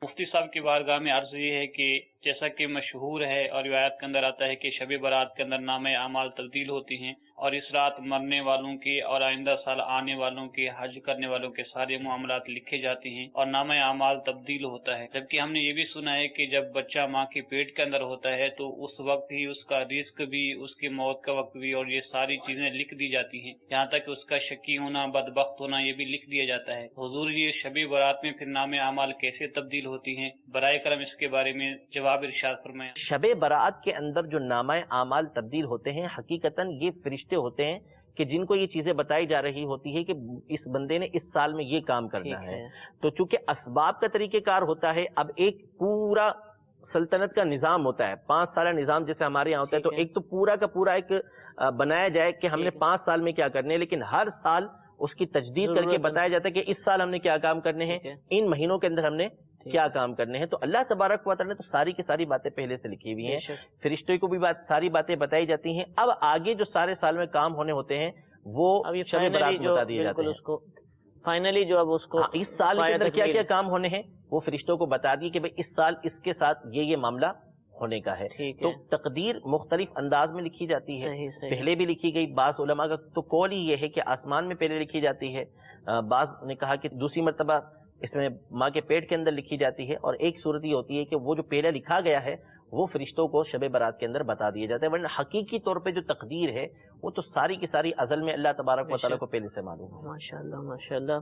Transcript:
मुफ्ती साहब की बारगाह में अर्ज ये है कि जैसा कि मशहूर है और रिवायत के अंदर आता है कि शब बारात के अंदर नामे अमाल तब्दील होती हैं और इस रात मरने वालों की और आइंदा साल आने वालों की, हज करने वालों के सारे मामलात लिखे जाते हैं और नामे अमाल तब्दील होता है। जबकि हमने ये भी सुना है कि जब बच्चा माँ के पेट के अंदर होता है तो उस वक्त ही उसका रिस्क भी, उसकी मौत का वक्त भी और ये सारी चीजें लिख दी जाती हैं, यहाँ तक कि उसका शकी होना, बदबख्त होना ये भी लिख दिया जाता है। हुजूर, ये शब बारात में फिर नामे अमाल कैसे तब्दील होती हैं? बराए करम इसके बारे में जवाब इरशाद फरमाएं। शब बारात के अंदर जो नामाए आमाल तब्दील होते हैं, हकीकतन ये फरिश्ते होते हैं कि जिनको ये चीजें बताई जा रही होती है कि इस बंदे ने इस साल में ये काम करना है। तो चूंकि असबाब का तरीकेकार होता है, अब एक पूरा सल्तनत का निजाम होता है, 5 साल निजाम जैसे हमारे यहाँ होता है, तो एक तो पूरा का पूरा एक बनाया जाए कि हमने 5 साल में क्या करने हैं, लेकिन हर साल उसकी तजदीद करके बताया जाता है कि इस साल हमने क्या काम करने हैं, इन महीनों के अंदर हमने क्या काम करने हैं। तो अल्लाह तबारक व तआला ने तो सारी की सारी बातें पहले से लिखी हुई हैं, फरिश्तों को भी सारी बातें बताई जाती हैं। अब आगे जो सारे साल में काम होने होते हैं वो शब बारात में बता दिए जाते हैं। उसको फाइनली जो अब उसको इस साल के अंदर क्या क्या काम होने हैं वो फरिश्तों को बता दिए कि भाई इस साल इसके साथ ये मामला होने का है। तो तकदीर मुख्तलिफ अंदाज में लिखी जाती है, पहले भी लिखी गई। बाज़ उलमा का तो कौल ही ये है कि आसमान में पहले लिखी जाती है, बाज़ ने कहा कि दूसरी मर्तबा इसमें माँ के पेट के अंदर लिखी जाती है, और एक सूरत ये होती है कि वो जो पहले लिखा गया है वो फरिश्तों को शब बारात के अंदर बता दिया जाता है। वरना हकीकी तौर पे जो तकदीर है वो तो सारी की सारी अज़ल में अल्लाह तबारक व तआला को पहले से मालूम है। माशाअल्लाह माशाअल्लाह।